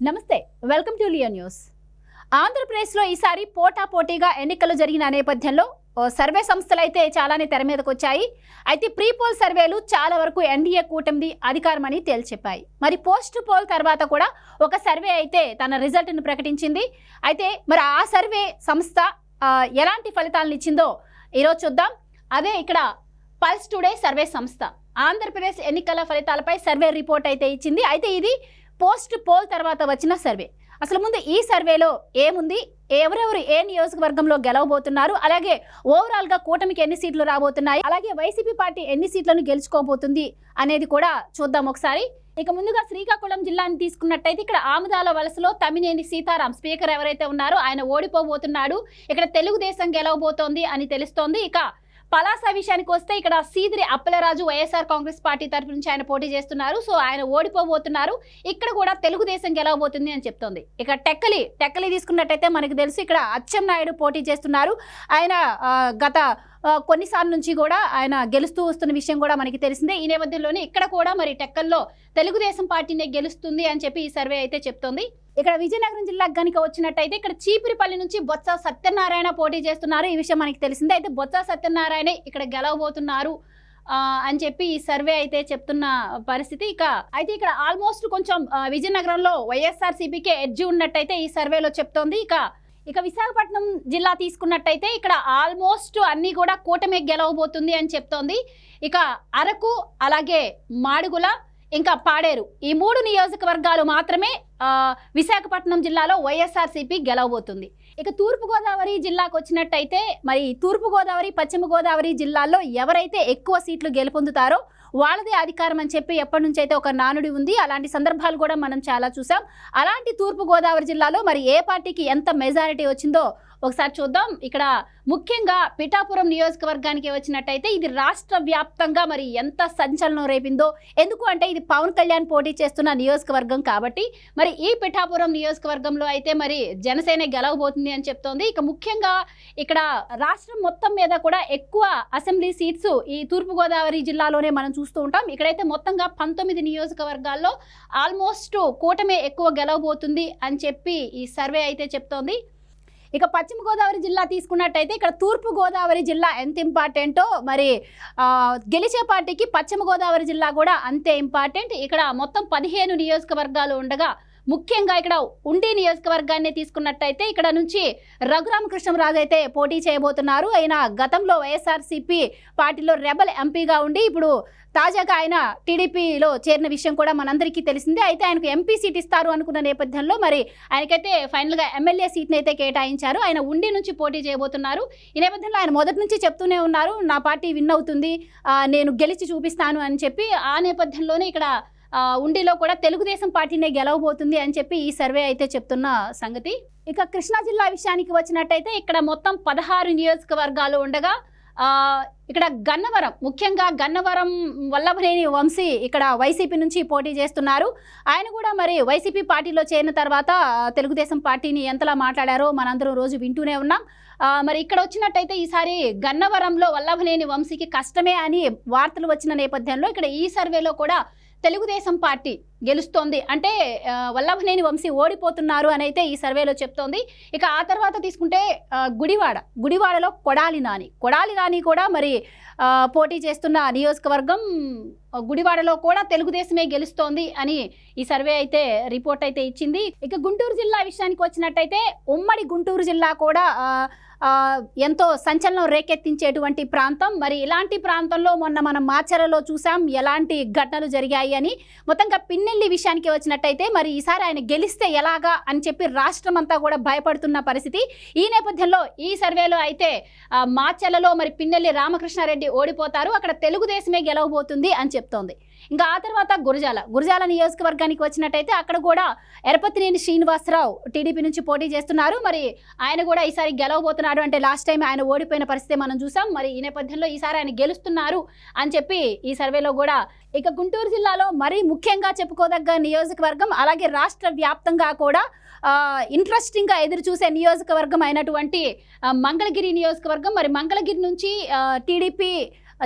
నమస్తే, welcome to Leo news. ఆంధ్రప్రదేశ్లో ఈసారి పోటాపోటీగా ఎన్నికలు జరిగిన నేపథ్యంలో సర్వే సంస్థలు అయితే చాలానే తెర మీదకు వచ్చాయి. అయితే ప్రీ పోల్ సర్వేలు చాలా వరకు ఎన్డీఏ కూటమిది అధికారమని తేల్చెప్పాయి. మరి పోస్ట్ పోల్ తర్వాత కూడా ఒక సర్వే అయితే తన రిజల్ట్ను ప్రకటించింది. అయితే మరి ఆ సర్వే సంస్థ ఎలాంటి ఫలితాలను ఇచ్చిందో ఈరోజు చూద్దాం. అదే ఇక్కడ పల్స్ టుడే సర్వే సంస్థ ఆంధ్రప్రదేశ్ ఎన్నికల ఫలితాలపై సర్వే రిపోర్ట్ అయితే ఇచ్చింది. అయితే ఇది పోస్ట్ పోల్ తర్వాత వచ్చిన సర్వే. అసలు ముందు ఈ సర్వేలో ఏముంది, ఎవరెవరు ఏ నియోజకవర్గంలో గెలవబోతున్నారు, అలాగే ఓవరాల్గా కూటమికి ఎన్ని సీట్లు రాబోతున్నాయి, అలాగే వైసీపీ పార్టీ ఎన్ని సీట్లను గెలుచుకోబోతుంది అనేది కూడా చూద్దాం ఒకసారి. ఇక ముందుగా శ్రీకాకుళం జిల్లాని తీసుకున్నట్టయితే ఇక్కడ ఆముదాల వలసలో తమ్మినేని సీతారాం స్పీకర్ ఎవరైతే ఉన్నారో ఆయన ఓడిపోబోతున్నాడు. ఇక్కడ తెలుగుదేశం గెలవబోతోంది అని తెలుస్తోంది. ఇక పలాస విషయానికి వస్తే ఇక్కడ సీదిరి అప్పలరాజు వైఎస్ఆర్ కాంగ్రెస్ పార్టీ తరఫు నుంచి ఆయన పోటీ చేస్తున్నారు. సో ఆయన ఓడిపోబోతున్నారు. ఇక్కడ కూడా తెలుగుదేశం గెలవబోతుంది అని చెప్తోంది. ఇక టెక్కలి తీసుకున్నట్టయితే మనకు తెలుసు ఇక్కడ అచ్చెన్నాయుడు పోటీ చేస్తున్నారు. ఆయన గత కొన్నిసార్లు నుంచి కూడా ఆయన గెలుస్తూ వస్తున్న విషయం కూడా మనకి తెలిసిందే. ఈ నేపథ్యంలోనే ఇక్కడ కూడా మరి టెక్కల్లో తెలుగుదేశం పార్టీనే గెలుస్తుంది అని చెప్పి ఈ సర్వే అయితే చెప్తోంది. ఇక్కడ విజయనగరం జిల్లాకు కనుక వచ్చినట్టయితే ఇక్కడ చీపురిపల్లి నుంచి బొత్స సత్యనారాయణ పోటీ చేస్తున్నారు. ఈ విషయం మనకి తెలిసిందే. అయితే బొత్స సత్యనారాయణ ఇక్కడ గెలవబోతున్నారు అని చెప్పి ఈ సర్వే అయితే చెప్తున్న పరిస్థితి. అయితే ఇక్కడ ఆల్మోస్ట్ కొంచెం విజయనగరంలో వైఎస్ఆర్సీపీకే ఎడ్జి ఉన్నట్టయితే ఈ సర్వేలో చెప్తోంది. ఇక విశాఖపట్నం జిల్లా తీసుకున్నట్టయితే ఇక్కడ ఆల్మోస్ట్ అన్ని కూడా కూటమి గెలవబోతుంది అని చెప్తోంది. ఇక అరకు, అలాగే మాడుగుల, ఇంకా పాడేరు, ఈ 3 నియోజకవర్గాలు మాత్రమే విశాఖపట్నం జిల్లాలో వైఎస్ఆర్సీపీ గెలవబోతుంది. ఇక తూర్పుగోదావరి జిల్లాకు వచ్చినట్టయితే మరి తూర్పుగోదావరి, పశ్చిమ గోదావరి జిల్లాల్లో ఎవరైతే ఎక్కువ సీట్లు గెలుపొందుతారో వాళ్ళదే అధికారం అని చెప్పి ఎప్పటి నుంచి అయితే ఒక నానుడి ఉంది. అలాంటి సందర్భాలు కూడా మనం చాలా చూసాం. అలాంటి తూర్పుగోదావరి జిల్లాలో మరి ఏ పార్టీకి ఎంత మెజారిటీ వచ్చిందో ఒకసారి చూద్దాం. ఇక్కడ ముఖ్యంగా పిఠాపురం నియోజకవర్గానికి వచ్చినట్టయితే ఇది రాష్ట్ర వ్యాప్తంగా మరి ఎంత సంచలనం రేపిందో. ఎందుకు అంటే ఇది పవన్ కళ్యాణ్ పోటీ చేస్తున్న నియోజకవర్గం కాబట్టి మరి ఈ పిఠాపురం నియోజకవర్గంలో అయితే మరి జనసేన గెలవబోతుంది అని చెప్తోంది. ఇక ముఖ్యంగా ఇక్కడ రాష్ట్రం మొత్తం మీద కూడా ఎక్కువ అసెంబ్లీ సీట్స్ ఈ తూర్పుగోదావరి జిల్లాలోనే మనం చూస్తూ ఉంటాం. ఇక్కడైతే మొత్తంగా 19 నియోజకవర్గాల్లో ఆల్మోస్ట్ కూటమి ఎక్కువ గెలవబోతుంది అని చెప్పి ఈ సర్వే అయితే చెప్తోంది. ఇక పశ్చిమ గోదావరి జిల్లా తీసుకున్నట్టయితే ఇక్కడ తూర్పు గోదావరి జిల్లా ఎంత ఇంపార్టెంటో మరి గెలిచే పార్టీకి పశ్చిమ గోదావరి జిల్లా కూడా అంతే ఇంపార్టెంట్. ఇక్కడ మొత్తం 15 నియోజకవర్గాలు ఉండగా ముఖ్యంగా ఇక్కడ ఉండి నియోజకవర్గాన్ని తీసుకున్నట్టయితే ఇక్కడ నుంచి రఘురామకృష్ణరాజు అయితే పోటీ చేయబోతున్నారు. ఆయన గతంలో వైఎస్ఆర్సీపీ పార్టీలో రెబల్ ఎంపీగా ఉండి ఇప్పుడు తాజాగా ఆయన టీడీపీలో చేరిన విషయం కూడా మనందరికీ తెలిసిందే. అయితే ఆయనకు ఎంపీ సీట్ ఇస్తారు అనుకున్న నేపథ్యంలో మరి ఆయనకైతే ఫైనల్గా ఎమ్మెల్యే సీట్ని అయితే కేటాయించారు. ఆయన ఉండి నుంచి పోటీ చేయబోతున్నారు. ఈ నేపథ్యంలో ఆయన మొదటి నుంచి చెప్తూనే ఉన్నారు, నా పార్టీ విన్ అవుతుంది, నేను గెలిచి చూపిస్తాను అని చెప్పి. ఆ నేపథ్యంలోనే ఇక్కడ ఉండిలో కూడా తెలుగుదేశం పార్టీనే గెలవబోతుంది అని చెప్పి ఈ సర్వే అయితే చెప్తున్న సంగతి. ఇక కృష్ణా జిల్లా విషయానికి వచ్చినట్టయితే ఇక్కడ మొత్తం 16 నియోజకవర్గాలు ఉండగా ఇక్కడ గన్నవరం, ముఖ్యంగా గన్నవరం వల్లభనేని వంశీ ఇక్కడ వైసీపీ నుంచి పోటీ చేస్తున్నారు. ఆయన కూడా మరి వైసీపీ పార్టీలో చేరిన తర్వాత తెలుగుదేశం పార్టీని ఎంతలా మాట్లాడారో మనందరం రోజు వింటూనే ఉన్నాం. మరి ఇక్కడ వచ్చినట్టయితే ఈసారి గన్నవరంలో వల్లభనేని వంశీకి కష్టమే అని వార్తలు వచ్చిన నేపథ్యంలో ఇక్కడ ఈ సర్వేలో కూడా తెలుగుదేశం పార్టీ గెలుస్తోంది, అంటే వల్లభనేని వంశీ ఓడిపోతున్నారు అని అయితే ఈ సర్వేలో చెప్తోంది. ఇక ఆ తర్వాత తీసుకుంటే గుడివాడలో కొడాలి నాని కూడా మరి పోటీ చేస్తున్న నియోజకవర్గం. గుడివాడలో కూడా తెలుగుదేశమే గెలుస్తోంది అని ఈ సర్వే అయితే రిపోర్ట్ అయితే ఇచ్చింది. ఇక గుంటూరు జిల్లా విషయానికి వచ్చినట్టయితే ఉమ్మడి గుంటూరు జిల్లా కూడా ఎంతో సంచలనం రేకెత్తించేటువంటి ప్రాంతం. మరి ఇలాంటి ప్రాంతంలో మొన్న మనం మాచర్లలో చూసాం ఎలాంటి ఘటనలు జరిగాయి అని. మొత్తంగా పిన్నెల్లి విషయానికి వచ్చినట్టయితే మరి ఈసారి ఆయన గెలిస్తే ఎలాగా అని చెప్పి రాష్ట్రం అంతా కూడా భయపడుతున్న పరిస్థితి. ఈ నేపథ్యంలో ఈ సర్వేలో అయితే మాచర్లలో మరి పిన్నెల్లి రామకృష్ణారెడ్డి ఓడిపోతారు, అక్కడ తెలుగుదేశమే గెలవబోతుంది అని చెప్తోంది. ఇంకా ఆ తర్వాత గురజాల నియోజకవర్గానికి వచ్చినట్టయితే అక్కడ కూడా ఎరపతినేని శ్రీనివాసరావు టీడీపీ నుంచి పోటీ చేస్తున్నారు. మరి ఆయన కూడా ఈసారి గెలవబోతున్నారు. అంటే లాస్ట్ టైం ఆయన ఓడిపోయిన పరిస్థితి మనం చూసాం. మరి ఈ నేపథ్యంలో ఈసారి ఆయన గెలుస్తున్నారు అని చెప్పి ఈ సర్వేలో కూడా. ఇక గుంటూరు జిల్లాలో మరీ ముఖ్యంగా చెప్పుకోదగ్గ నియోజకవర్గం, అలాగే రాష్ట్ర వ్యాప్తంగా కూడా ఇంట్రెస్టింగ్గా ఎదురు చూసే నియోజకవర్గం అయినటువంటి మంగళగిరి నియోజకవర్గం. మరి మంగళగిరి నుంచి టీడీపీ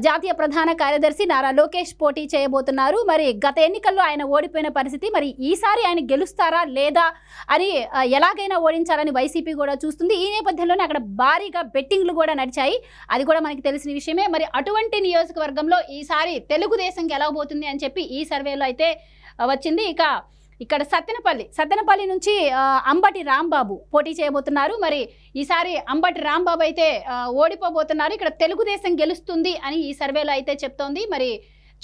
జాతీయ ప్రధాన కార్యదర్శి నారా లోకేష్ పోటీ చేయబోతున్నారు. మరి గత ఎన్నికల్లో ఆయన ఓడిపోయిన పరిస్థితి, మరి ఈసారి ఆయన గెలుస్తారా లేదా అని ఎలాగైనా ఓడించాలని వైసీపీ కూడా చూస్తుంది. ఈ నేపథ్యంలోనే అక్కడ భారీగా బెట్టింగ్లు కూడా నడిచాయి, అది కూడా మనకి తెలిసిన విషయమే. మరి అటువంటి నియోజకవర్గంలో ఈసారి తెలుగుదేశం గెలవబోతుంది అని చెప్పి ఈ సర్వేలో అయితే వచ్చింది. ఇక్కడ సత్తెనపల్లి నుంచి అంబటి రాంబాబు పోటీ చేయబోతున్నారు. మరి ఈసారి అంబటి రాంబాబు అయితే ఓడిపోబోతున్నారు. ఇక్కడ తెలుగుదేశం గెలుస్తుంది అని ఈ సర్వేలో అయితే చెప్తోంది. మరి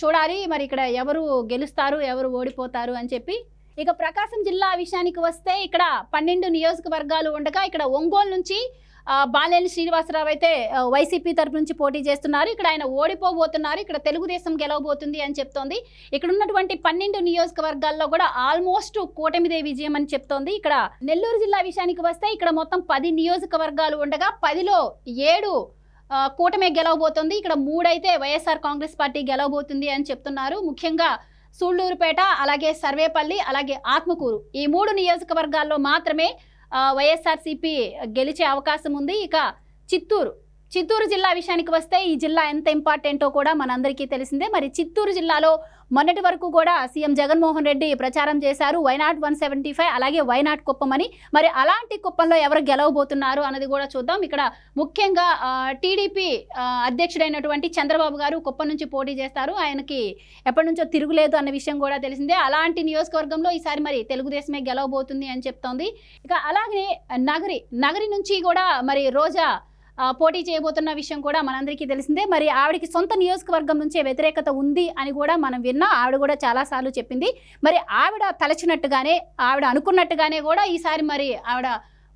చూడాలి మరి ఇక్కడ ఎవరు గెలుస్తారు, ఎవరు ఓడిపోతారు అని చెప్పి. ఇక ప్రకాశం జిల్లా విషయానికి వస్తే ఇక్కడ 12 నియోజకవర్గాలు ఉండగా ఇక్కడ ఒంగోలు నుంచి బాలేని శ్రీనివాసరావు అయితే వైసీపీ తరపు నుంచి పోటీ చేస్తున్నారు. ఇక్కడ ఆయన ఓడిపోబోతున్నారు. ఇక్కడ తెలుగుదేశం గెలవబోతుంది అని చెప్తోంది. ఇక్కడ ఉన్నటువంటి 12 నియోజకవర్గాల్లో కూడా ఆల్మోస్ట్ కూటమిదే విజయం అని చెప్తోంది. ఇక్కడ నెల్లూరు జిల్లా విషయానికి వస్తే ఇక్కడ మొత్తం 10 నియోజకవర్గాలు ఉండగా 10లో 7 కూటమే గెలవబోతుంది. ఇక్కడ 3 అయితే వైఎస్ఆర్ కాంగ్రెస్ పార్టీ గెలవబోతుంది అని చెప్తున్నారు. ముఖ్యంగా సూళ్లూరుపేట, అలాగే సర్వేపల్లి, అలాగే ఆత్మకూరు, ఈ 3 నియోజకవర్గాల్లో మాత్రమే వైఎస్ఆర్సీపీ గెలిచే అవకాశం ఉంది. ఇక చిత్తూరు జిల్లా విషయానికి వస్తే ఈ జిల్లా ఎంత ఇంపార్టెంటో కూడా మనందరికీ తెలిసిందే. మరి చిత్తూరు జిల్లాలో మొన్నటి వరకు కూడా సీఎం జగన్మోహన్ రెడ్డి ప్రచారం చేశారు వైనాట్ 175, అలాగే వైనాట్ కుప్పం అని. మరి అలాంటి కుప్పంలో ఎవరు గెలవబోతున్నారు అన్నది కూడా చూద్దాం. ఇక్కడ ముఖ్యంగా టీడీపీ అధ్యక్షుడైనటువంటి చంద్రబాబు గారు కుప్పం నుంచి పోటీ చేస్తారు. ఆయనకి ఎప్పటి నుంచో తిరుగులేదు అన్న విషయం కూడా తెలిసిందే. అలాంటి నియోజకవర్గంలో ఈసారి మరి తెలుగుదేశమే గెలవబోతుంది అని చెప్తోంది. ఇక అలాగే నగరి నుంచి కూడా మరి రోజా పోటీ చేయబోతున్న విషయం కూడా మనందరికీ తెలిసిందే. మరి ఆవిడకి సొంత నియోజకవర్గం నుంచే వ్యతిరేకత ఉంది అని కూడా మనం విన్నాం. ఆవిడ కూడా చాలాసార్లు చెప్పింది. మరి ఆవిడ తలచినట్టుగానే, ఆవిడ అనుకున్నట్టుగానే కూడా ఈసారి మరి ఆవిడ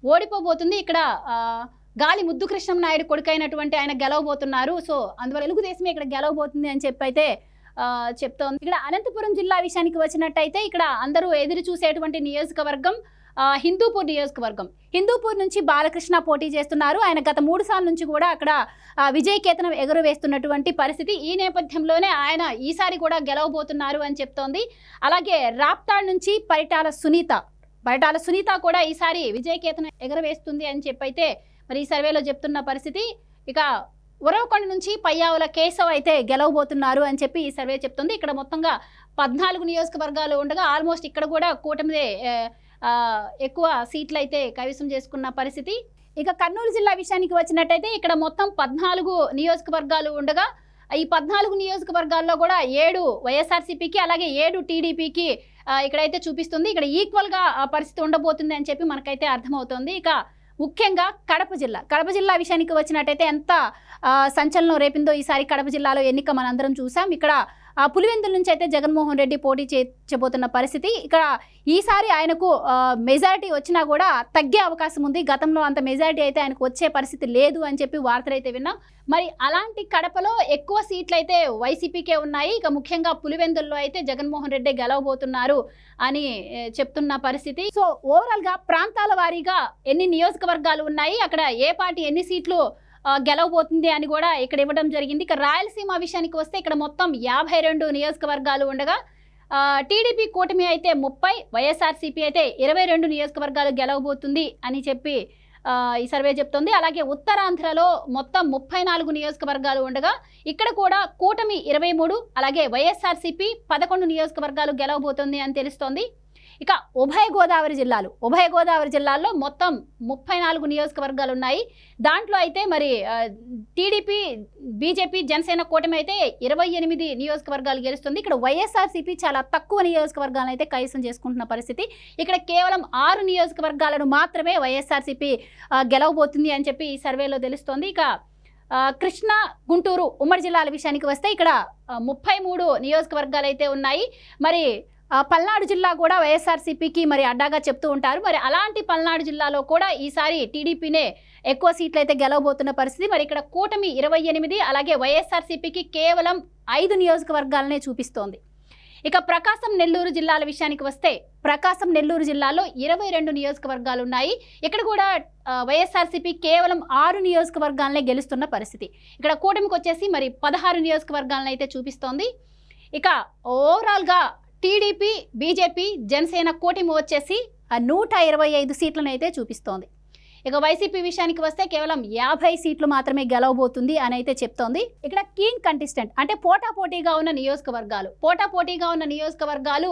ఓడిపోబోతుంది. ఇక్కడ గాలి ముద్దు కృష్ణం నాయుడు కొడుకైనటువంటి ఆయన గెలవబోతున్నారు. సో అందువల్ల తెలుగుదేశమే ఇక్కడ గెలవబోతుంది అని చెప్పైతే చెప్తోంది. ఇక్కడ అనంతపురం జిల్లా విషయానికి వచ్చినట్టయితే ఇక్కడ అందరూ ఎదురు చూసేటువంటి నియోజకవర్గం హిందూపూర్ నియోజకవర్గం. హిందూపూర్ నుంచి బాలకృష్ణ పోటీ చేస్తున్నారు. ఆయన గత 3 సార్ల నుంచి కూడా అక్కడ విజయకేతనం ఎగురవేస్తున్నటువంటి పరిస్థితి. ఈ నేపథ్యంలోనే ఆయన ఈసారి కూడా గెలవబోతున్నారు అని చెప్తోంది. అలాగే రాప్తాడ్ నుంచి పరిటాల సునీత కూడా ఈసారి విజయకేతనం ఎగురవేస్తుంది అని చెప్పైతే మరి ఈ సర్వేలో చెప్తున్న పరిస్థితి. ఇక ఉరవకొండ నుంచి పయ్యావుల కేశవ్ అయితే గెలవబోతున్నారు అని చెప్పి ఈ సర్వే చెప్తుంది. ఇక్కడ మొత్తంగా 14 నియోజకవర్గాలు ఉండగా ఆల్మోస్ట్ ఇక్కడ కూడా కూటమిదే ఎక్కువ సీట్లు అయితే కైవసం చేసుకున్న పరిస్థితి. ఇక కర్నూలు జిల్లా విషయానికి వచ్చినట్టయితే ఇక్కడ మొత్తం 14 నియోజకవర్గాలు ఉండగా ఈ 14 నియోజకవర్గాల్లో కూడా 7 వైఎస్ఆర్సీపీకి, అలాగే 7 టీడీపీకి ఇక్కడైతే చూపిస్తుంది. ఇక్కడ ఈక్వల్గా పరిస్థితి ఉండబోతుంది అని చెప్పి మనకైతే అర్థమవుతుంది. ఇక ముఖ్యంగా కడప జిల్లా విషయానికి వచ్చినట్టయితే ఎంత సంచలనం రేపిందో ఈసారి కడప జిల్లాలో ఎన్నిక మనందరం చూసాం. ఇక్కడ పులివెందుల నుంచి అయితే జగన్మోహన్ రెడ్డి పోటీ చేయబోతున్న పరిస్థితి. ఇక్కడ ఈసారి ఆయనకు మెజారిటీ వచ్చినా కూడా తగ్గే అవకాశం ఉంది. గతంలో అంత మెజారిటీ అయితే ఆయనకు వచ్చే పరిస్థితి లేదు అని చెప్పి వార్తలు అయితే విన్నాం. మరి అలాంటి కడపలో ఎక్కువ సీట్లు అయితే వైసీపీకే ఉన్నాయి. ఇక ముఖ్యంగా పులివెందుల్లో అయితే జగన్మోహన్ రెడ్డి గెలవబోతున్నారు అని చెప్తున్న పరిస్థితి. సో ఓవరాల్గా ప్రాంతాల వారీగా ఎన్ని నియోజకవర్గాలు ఉన్నాయి, అక్కడ ఏ పార్టీ ఎన్ని సీట్లు గెలవబోతుంది అని కూడా ఇక్కడ ఇవ్వడం జరిగింది. ఇక రాయలసీమ విషయానికి వస్తే ఇక్కడ మొత్తం 52 నియోజకవర్గాలు ఉండగా టీడీపీ కూటమి అయితే 30, వైఎస్ఆర్సీపీ అయితే 22 నియోజకవర్గాలు గెలవబోతుంది అని చెప్పి ఈ సర్వే చెప్తుంది. అలాగే ఉత్తరాంధ్రలో మొత్తం 34 నియోజకవర్గాలు ఉండగా ఇక్కడ కూడా కూటమి 23, అలాగే వైఎస్ఆర్సీపీ 11 నియోజకవర్గాలు గెలవబోతుంది అని తెలుస్తోంది. ఇక ఉభయ గోదావరి జిల్లాల్లో మొత్తం 34 నియోజకవర్గాలు ఉన్నాయి. దాంట్లో అయితే మరి టీడీపీ, బీజేపీ, జనసేన కూటమి అయితే 28 నియోజకవర్గాలు గెలుస్తుంది. ఇక్కడ వైఎస్ఆర్సీపీ చాలా తక్కువ నియోజకవర్గాలను అయితే కైవసం చేసుకుంటున్న పరిస్థితి. ఇక్కడ కేవలం 6 నియోజకవర్గాలను మాత్రమే వైఎస్ఆర్సీపీ గెలవబోతుంది అని చెప్పి ఈ సర్వేలో తెలుస్తోంది. ఇక కృష్ణా, గుంటూరు ఉమ్మడి జిల్లాల విషయానికి వస్తే ఇక్కడ 33 నియోజకవర్గాలు అయితే ఉన్నాయి. మరి పల్నాడు జిల్లా కూడా వైఎస్ఆర్సీపీకి మరి అడ్డాగా చెప్తూ ఉంటారు. మరి అలాంటి పల్నాడు జిల్లాలో కూడా ఈసారి టీడీపీనే ఎక్కువ సీట్లు అయితే గెలవబోతున్న పరిస్థితి. మరి ఇక్కడ కూటమి 28, అలాగే వైఎస్ఆర్సీపీకి కేవలం 5 నియోజకవర్గాలనే చూపిస్తోంది. ఇక ప్రకాశం, నెల్లూరు జిల్లాల విషయానికి వస్తే ప్రకాశం, నెల్లూరు జిల్లాలో 22 నియోజకవర్గాలు ఉన్నాయి. ఇక్కడ కూడా వైఎస్ఆర్సీపీ కేవలం 6 నియోజకవర్గాలనే గెలుస్తున్న పరిస్థితి. ఇక్కడ కూటమికి వచ్చేసి మరి 16 నియోజకవర్గాలను అయితే చూపిస్తోంది. ఇక ఓవరాల్గా టీడీపీ, బీజేపీ, జనసేన కూటమి వచ్చేసి 125 సీట్లను అయితే చూపిస్తోంది. ఇక వైసీపీ విషయానికి వస్తే కేవలం 50 సీట్లు మాత్రమే గెలవబోతుంది అని అయితే చెప్తోంది. ఇక్కడ కీన్ కంటెస్టెంట్ అంటే పోటాపోటీగా ఉన్న నియోజకవర్గాలు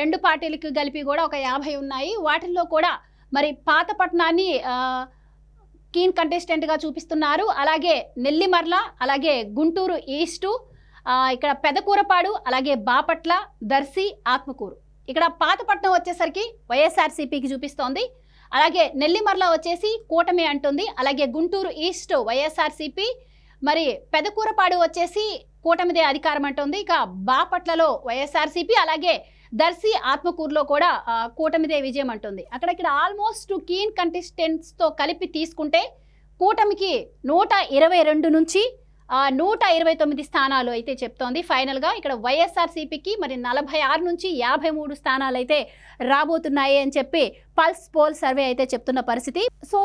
రెండు పార్టీలకు కలిపి కూడా ఒక 50 ఉన్నాయి. వాటిల్లో కూడా మరి పాతపట్నాన్ని కీన్ కంటెస్టెంట్గా చూపిస్తున్నారు. అలాగే నెల్లిమర్ల, అలాగే గుంటూరు ఈస్టు, ఇక్కడ పెదకూరపాడు, అలాగే బాపట్ల, దర్శి, ఆత్మకూరు. ఇక్కడ పాతపట్నం వచ్చేసరికి వైఎస్ఆర్సీపీకి చూపిస్తోంది. అలాగే నెల్లిమర్ల వచ్చేసి కూటమి అంటుంది. అలాగే గుంటూరు ఈస్ట్ వైఎస్ఆర్సీపీ, మరి పెదకూరపాడు వచ్చేసి కూటమిదే అధికారం అంటుంది. ఇక బాపట్లలో వైఎస్ఆర్సీపీ, అలాగే దర్శి, ఆత్మకూరులో కూడా కూటమిదే విజయం అంటుంది. ఇక్కడ ఆల్మోస్ట్ కీన్ కంటెస్టెంట్స్తో కలిపి తీసుకుంటే కూటమికి 122 నుంచి 129 స్థానాలు అయితే చెప్తోంది ఫైనల్గా. ఇక్కడ వైఎస్ఆర్సీపీకి మరి 46 నుంచి 53 స్థానాలు అయితే రాబోతున్నాయి అని చెప్పి పల్స్ పోల్ సర్వే అయితే చెప్తున్న పరిస్థితి. సో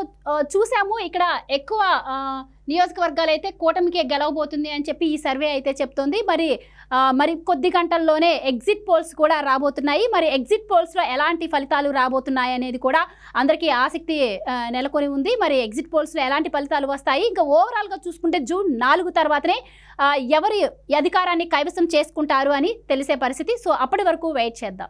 చూసాము ఇక్కడ ఎక్కువ నియోజకవర్గాలు అయితే కూటమికే గెలవబోతుంది అని చెప్పి ఈ సర్వే అయితే చెప్తోంది. మరి కొద్ది గంటల్లోనే ఎగ్జిట్ పోల్స్ కూడా రాబోతున్నాయి. మరి ఎగ్జిట్ పోల్స్లో ఎలాంటి ఫలితాలు రాబోతున్నాయి అనేది కూడా అందరికీ ఆసక్తి నెలకొని ఉంది. మరి ఎగ్జిట్ పోల్స్లో ఎలాంటి ఫలితాలు వస్తాయి, ఇంకా ఓవరాల్గా చూసుకుంటే జూన్ 4 తర్వాతనే ఎవరి అధికారాన్ని కైవసం చేసుకుంటారు అని తెలిసే పరిస్థితి. సో అప్పటి వరకు వెయిట్ చేద్దాం.